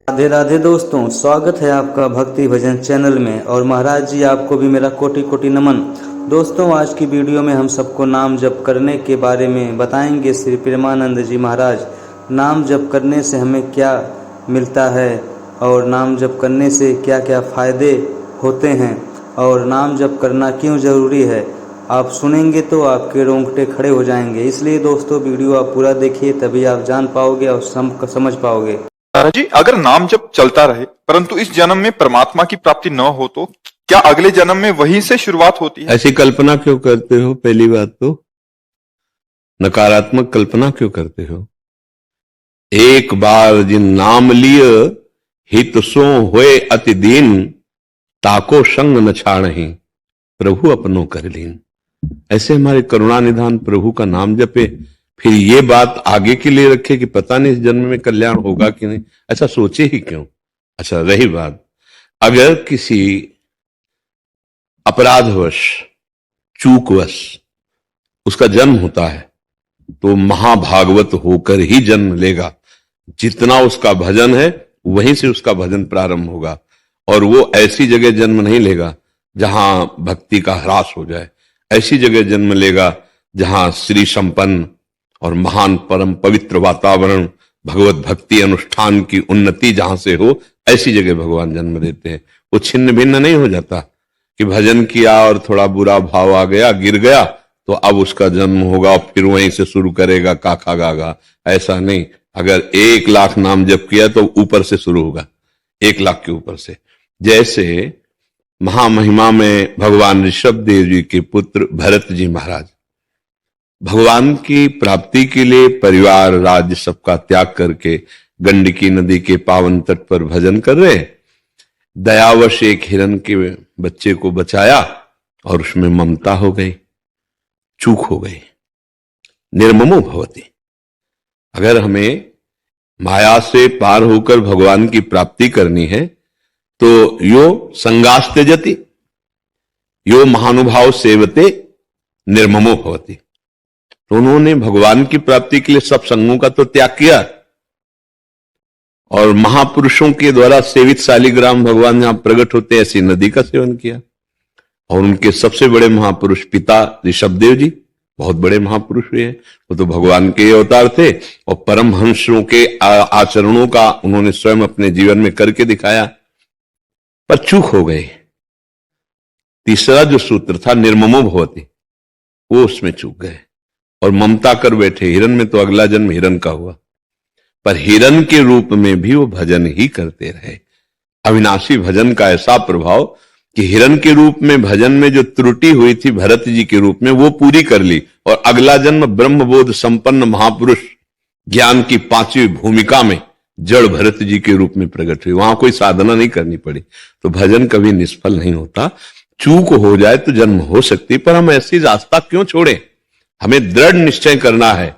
राधे राधे दोस्तों, स्वागत है आपका भक्ति भजन चैनल में। और महाराज जी आपको भी मेरा कोटि कोटि नमन। दोस्तों, आज की वीडियो में हम सबको नाम जप करने के बारे में बताएंगे। श्री प्रेमानंद जी महाराज नाम जप करने से हमें क्या मिलता है और नाम जप करने से क्या क्या फ़ायदे होते हैं और नाम जप करना क्यों ज़रूरी है। आप सुनेंगे तो आपके रोंगटे खड़े हो जाएंगे। इसलिए दोस्तों, वीडियो आप पूरा देखिए, तभी आप जान पाओगे और समझ पाओगे। जी, अगर नाम जब चलता रहे परंतु इस जन्म में परमात्मा की प्राप्ति न हो तो क्या अगले जन्म में वहीं से शुरुआत होती है? ऐसी कल्पना क्यों करते हो? पहली बात तो नकारात्मक कल्पना क्यों करते हो? एक बार जिन नाम लिय हित सो होए अति दीन, ताको संग न छाड़हि प्रभु अपनो कर लीन। ऐसे हमारे करुणा निधान प्रभु का नाम जपे, फिर ये बात आगे के लिए रखे कि पता नहीं इस जन्म में कल्याण होगा कि नहीं, ऐसा सोचे ही क्यों। अच्छा, रही बात, अगर किसी अपराधवश चूकवश उसका जन्म होता है तो महाभागवत होकर ही जन्म लेगा। जितना उसका भजन है वहीं से उसका भजन प्रारंभ होगा, और वो ऐसी जगह जन्म नहीं लेगा जहां भक्ति का ह्रास हो जाए। ऐसी जगह जन्म लेगा जहां श्री संपन्न और महान परम पवित्र वातावरण, भगवत भक्ति अनुष्ठान की उन्नति जहां से हो, ऐसी जगह भगवान जन्म देते हैं। वो छिन्न भिन्न नहीं हो जाता कि भजन किया और थोड़ा बुरा भाव आ गया, गिर गया, तो अब उसका जन्म होगा फिर वहीं से शुरू करेगा काका गागा। ऐसा नहीं। अगर 1,00,000 नाम जप किया तो ऊपर से शुरू होगा, 1,00,000 के ऊपर से। जैसे महामहिमा में भगवान ऋषभ देव जी के पुत्र भरत जी महाराज भगवान की प्राप्ति के लिए परिवार राज्य सबका त्याग करके गंडकी नदी के पावन तट पर भजन कर रहे। दयावश एक हिरण के बच्चे को बचाया और उसमें ममता हो गई, चूक हो गई। निर्ममो भवति। अगर हमें माया से पार होकर भगवान की प्राप्ति करनी है तो यो संगास त्यजति, यो महानुभाव सेवते निर्ममो भवति। तो उन्होंने भगवान की प्राप्ति के लिए सब संगों का तो त्याग किया, और महापुरुषों के द्वारा सेवित शालिग्राम भगवान जहां प्रकट होते ऐसी नदी का सेवन किया। और उनके सबसे बड़े महापुरुष पिता ऋषभदेव जी बहुत बड़े महापुरुष हुए हैं। वो तो भगवान के अवतार थे और परमहंसों के आचरणों का उन्होंने स्वयं अपने जीवन में करके दिखाया, पर चूक हो गए। तीसरा जो सूत्र था निर्ममो भवति, वो उसमें चूक गए और ममता कर बैठे। हिरण में तो अगला जन्म हिरण का हुआ, पर हिरण के रूप में भी वो भजन ही करते रहे। अविनाशी भजन का ऐसा प्रभाव कि हिरण के रूप में भजन में जो त्रुटि हुई थी भरत जी के रूप में, वो पूरी कर ली, और अगला जन्म ब्रह्मबोध संपन्न महापुरुष ज्ञान की 5वीं भूमिका में जड़ भरत जी के रूप में प्रकट हुई। वहां कोई साधना नहीं करनी पड़ी। तो भजन कभी निष्फल नहीं होता। चूक हो जाए तो जन्म हो सकती, पर हम ऐसी रास्ता क्यों छोड़े? हमें दृढ़ निश्चय करना है।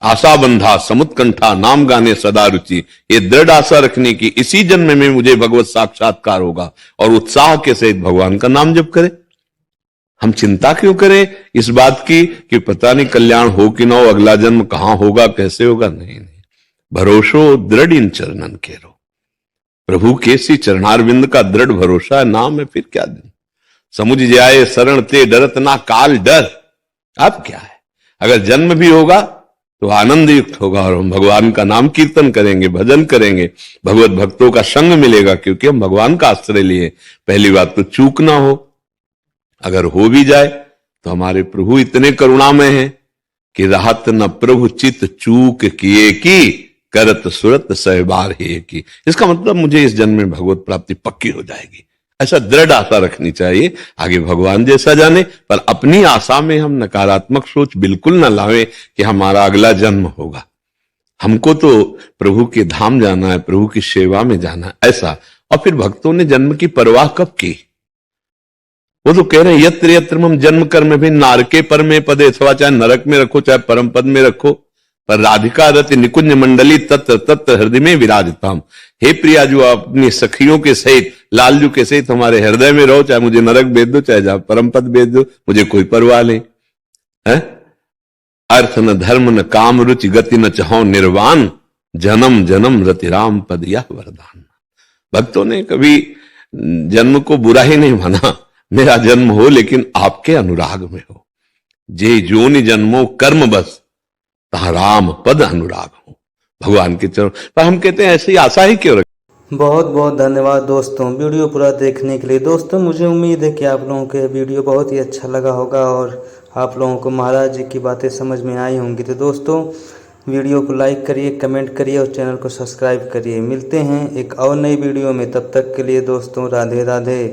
आशा बंधा समुत्कंठा नाम गाने सदा रुचि। ये दृढ़ आशा रखने की इसी जन्म में मुझे भगवत साक्षात्कार होगा, और उत्साह के सहित भगवान का नाम जप करें। हम चिंता क्यों करें इस बात की कि पता नहीं कल्याण हो कि ना हो, अगला जन्म कहां होगा, कैसे होगा। नहीं, भरोसो दृढ़ इन चरणन केरो। प्रभु के सी चरणारविंद का दृढ़ भरोसा है, नाम है, फिर क्या दिन। समुझ जाए शरण ते डरत ना काल डर। अब क्या है, अगर जन्म भी होगा तो आनंद युक्त होगा, और हम भगवान का नाम कीर्तन करेंगे, भजन करेंगे, भगवत भक्तों का संग मिलेगा, क्योंकि हम भगवान का आश्रय लिए। पहली बात तो चूक ना हो, अगर हो भी जाए तो हमारे प्रभु इतने करुणामय हैं कि राहत न प्रभु चित चूक किए की, करत सुरत सहबार है की। इसका मतलब मुझे इस जन्म में भगवत प्राप्ति पक्की हो जाएगी, ऐसा दृढ़ आशा रखनी चाहिए। आगे भगवान जैसा जाने, पर अपनी आशा में हम नकारात्मक सोच बिल्कुल न लावे कि हमारा अगला जन्म होगा। हमको तो प्रभु के धाम जाना है, प्रभु की सेवा में जाना है, ऐसा। और फिर भक्तों ने जन्म की परवाह कब की? वो तो कह रहे हैं यत्र यत्र हम जन्म कर्म भी नारके पर में पदे, अथवा चाहे नरक में रखो चाहे परम पद में रखो, पर राधिका रति निकुंज मंडली तत्र तत्र हृदय में विराजताम। हे प्रिया, जो अपनी सखियों के सहित लालजू के सहित हमारे हृदय में रहो, चाहे मुझे नरक भेज दो चाहे जहां परम पद भेज दो, मुझे कोई परवाह नहीं है। अर्थ न धर्म न काम रुचि गति न चाहो निर्वाण, जन्म जन्म रतिराम पद यह वरदान। भक्तों ने कभी जन्म को बुरा ही नहीं माना, मेरा जन्म हो लेकिन आपके अनुराग में हो। जे जोनि जन्मो कर्म बस तहा राम पद अनुराग हो। भगवान के चरण पर हम कहते हैं ऐसी आशा ही क्यों रखें। बहुत बहुत धन्यवाद दोस्तों वीडियो पूरा देखने के लिए। दोस्तों मुझे उम्मीद है कि आप लोगों को वीडियो बहुत ही अच्छा लगा होगा और आप लोगों को महाराज जी की बातें समझ में आई होंगी। तो दोस्तों वीडियो को लाइक करिए, कमेंट करिए और चैनल को सब्सक्राइब करिए। मिलते हैं एक और नई वीडियो में, तब तक के लिए दोस्तों राधे राधे।